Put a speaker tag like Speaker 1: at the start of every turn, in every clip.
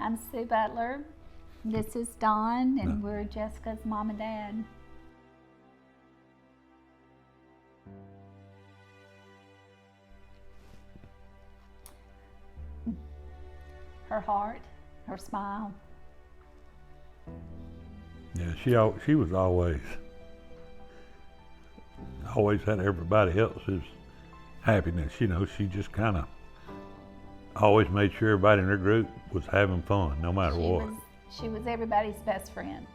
Speaker 1: I'm Sue Butler. This is Dawn, and we're Jessica's mom and dad. Her heart, her smile.
Speaker 2: Yeah, she was always had everybody else's happiness. You know, she just kind of always made sure everybody in her group was having fun, no matter what.
Speaker 1: She was everybody's best friend.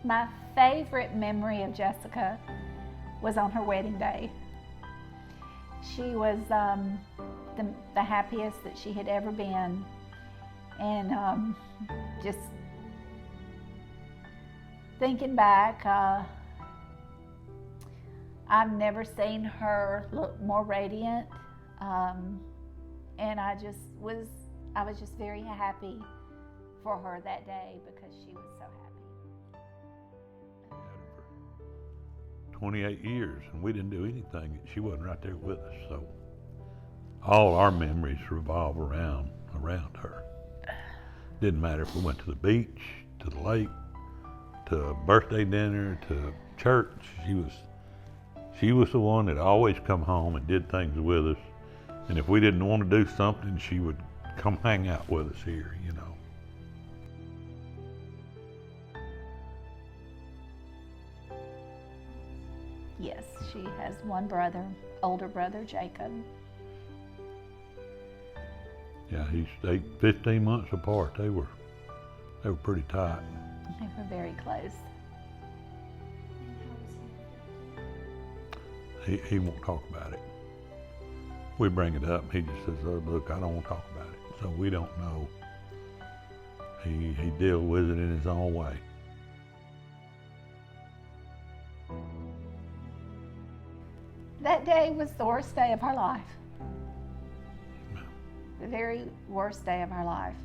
Speaker 1: My favorite memory of Jessica was on her wedding day. She was the happiest that she had ever been, and just thinking back, I've never seen her look more radiant, and I was just very happy for her that day because she was so happy.
Speaker 2: 28 years, and we didn't do anything. She wasn't right there with us, so all our memories revolve around her. Didn't matter if we went to the beach, to the lake, to a birthday dinner, to church. She was the one that always come home and did things with us. And if we didn't want to do something, she would come hang out with us here, you know.
Speaker 1: Yes, she has one brother, older brother, Jacob.
Speaker 2: Yeah, he's 15 months apart. They were pretty tight.
Speaker 1: They were very close.
Speaker 2: He won't talk about it. We bring it up, and he just says, "Oh, look, I don't want to talk about it." So we don't know. He deals with it in his own way.
Speaker 1: That day was the worst day of our life. The very worst day of our life.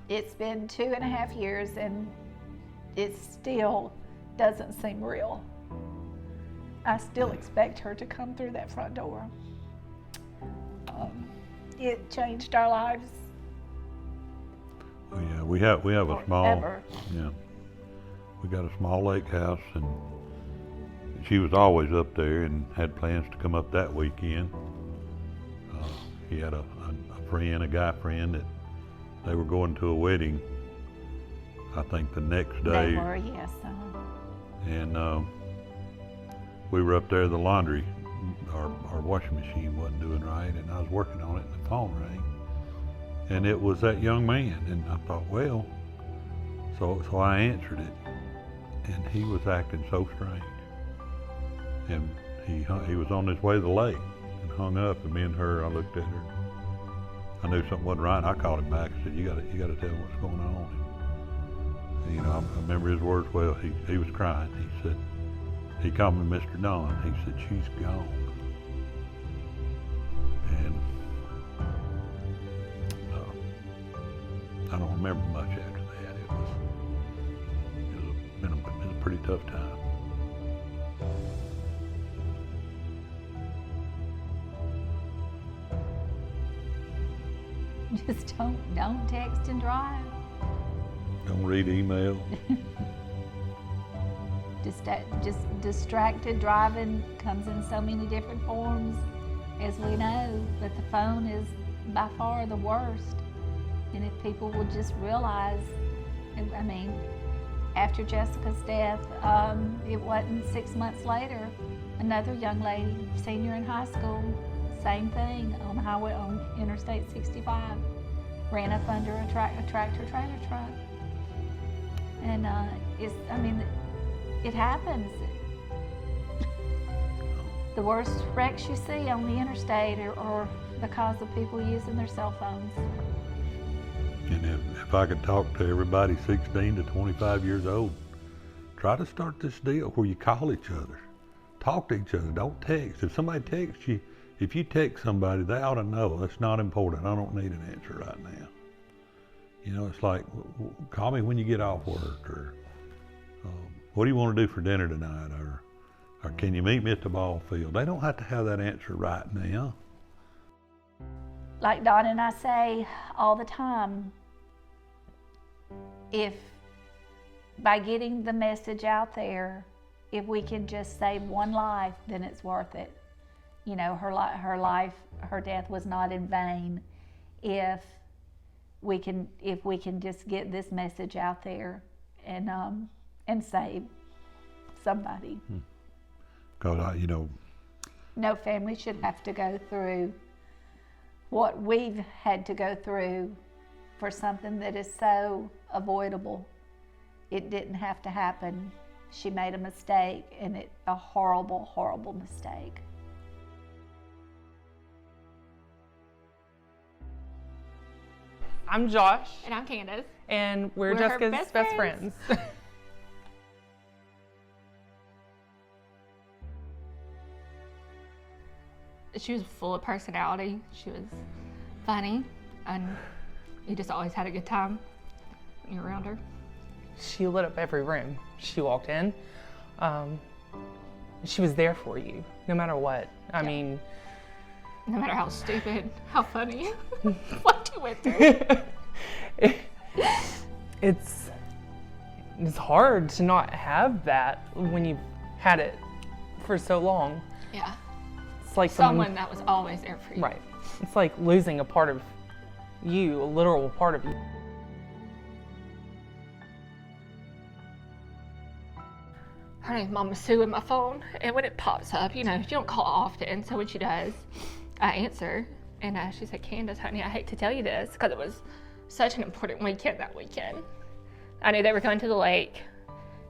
Speaker 1: It's been 2.5 years and it still doesn't seem real. I still expect her to come through that front door. It changed our lives.
Speaker 2: Well, yeah, we have a small,
Speaker 1: forever.
Speaker 2: Yeah, we got a small lake house, and she was always up there and had plans to come up that weekend. He had a guy friend that they were going to a wedding, I think the next day.
Speaker 1: They were, yes.
Speaker 2: And we were up there, the laundry, our washing machine wasn't doing right, and I was working on it, and the phone rang. And it was that young man, and I thought, well, so I answered it, and he was acting so strange. And he was on his way to the lake and hung up, and me and her, I looked at her. I knew something wasn't right. I called him back and said, you got to tell me what's going on. And, you know, I remember his words well. He was crying. He said, he called me Mr. Don. He said, she's gone. And I don't remember much after that. It was a pretty tough time.
Speaker 1: Just don't text and drive.
Speaker 2: Don't read email.
Speaker 1: Just distracted driving comes in so many different forms, as we know, but the phone is by far the worst. And if people would just realize, I mean, after Jessica's death, it wasn't 6 months later, another young lady, senior in high school, same thing, on Interstate 65, ran up under a tractor trailer truck. And it happens. The worst wrecks you see on the interstate are because of people using their cell phones.
Speaker 2: And if I could talk to everybody 16 to 25 years old, try to start this deal where you call each other. Talk to each other, don't text. If somebody texts you, if you text somebody, they ought to know it's not important. I don't need an answer right now. You know, it's like, call me when you get off work, or what do you want to do for dinner tonight, or or can you meet me at the ball field? They don't have to have that answer right now.
Speaker 1: Like Don and I say all the time, if by getting the message out there, if we can just save one life, then it's worth it. You know, her death was not in vain. If we can just get this message out there and save somebody.
Speaker 2: Because
Speaker 1: no family should have to go through what we've had to go through for something that is so avoidable. It didn't have to happen. She made a mistake, and a horrible, horrible mistake.
Speaker 3: I'm Josh.
Speaker 4: And I'm Candace.
Speaker 3: And we're
Speaker 4: her
Speaker 3: Jessica's best friends.
Speaker 4: She was full of personality. She was funny, and you just always had a good time when you were around her.
Speaker 3: She lit up every room she walked in. She was there for you, no matter what. I mean,
Speaker 4: no matter how stupid, how funny, what you went through.
Speaker 3: It's hard to not have that when you've had it for so long.
Speaker 4: Yeah.
Speaker 3: It's like
Speaker 4: someone that was always there for you.
Speaker 3: Right. It's like losing a part of you, a literal part of you.
Speaker 4: Her name's Mama Sue in my phone, and when it pops up, you don't call often, so when she does, I answer, and she said, Candace, honey, I hate to tell you this, because it was such an important weekend that weekend. I knew they were going to the lake,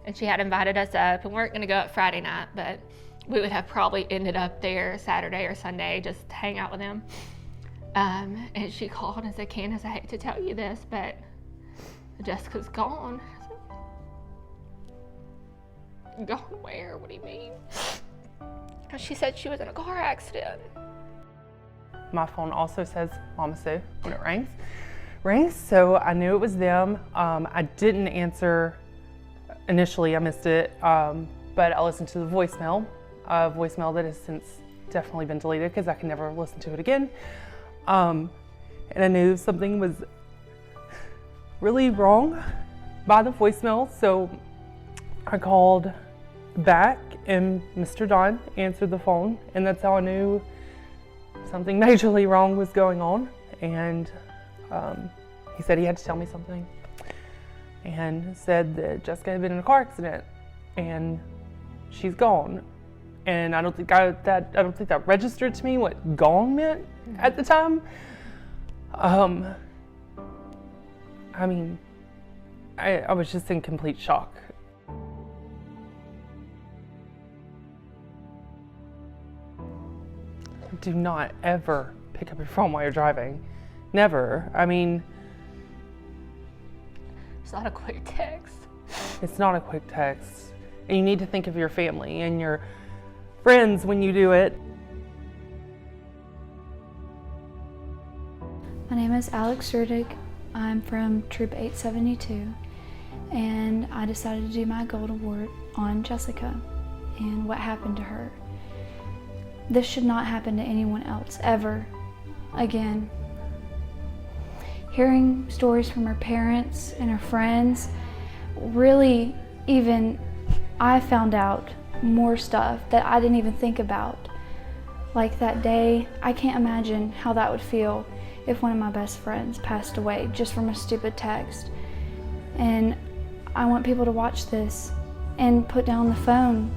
Speaker 4: and she had invited us up, and we weren't going to go up Friday night, but we would have probably ended up there Saturday or Sunday just to hang out with them. And she called and said, Candace, I hate to tell you this, but Jessica's gone. Gone where? What do you mean? And she said she was in a car accident.
Speaker 3: My phone also says Mama Sue when it rings, so I knew it was them. I didn't answer initially, I missed it, but I listened to the voicemail, a voicemail that has since definitely been deleted because I can never listen to it again. And I knew something was really wrong by the voicemail, so I called back and Mr. Don answered the phone, and that's how I knew something majorly wrong was going on. And he said he had to tell me something, and said that Jessica had been in a car accident and she's gone. And I don't think that registered to me what gone meant at the time. I mean, I was just in complete shock. Do not ever pick up your phone while you're driving. Never. I mean,
Speaker 4: It's not a quick text.
Speaker 3: it's not a quick text. And you need to think of your family and your friends when you do it.
Speaker 5: My name is Alex Rudig. I'm from Troop 872, and I decided to do my Gold Award on Jessica and what happened to her. This should not happen to anyone else, ever, again. Hearing stories from her parents and her friends, really, even I found out more stuff that I didn't even think about. Like that day, I can't imagine how that would feel if one of my best friends passed away just from a stupid text. And I want people to watch this and put down the phone.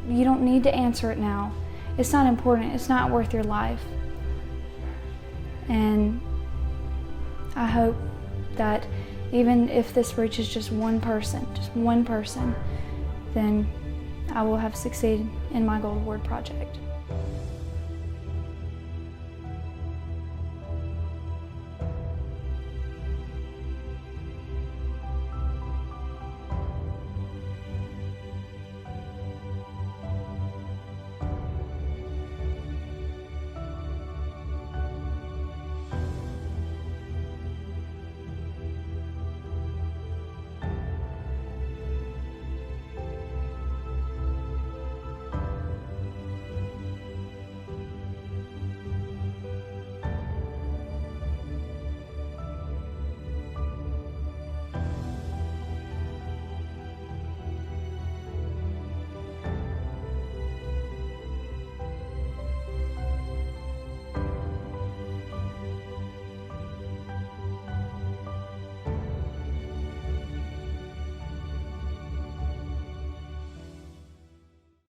Speaker 5: You don't need to answer it now. It's not important. It's not worth your life. And I hope that even if this reaches just one person, then I will have succeeded in my Gold Award project.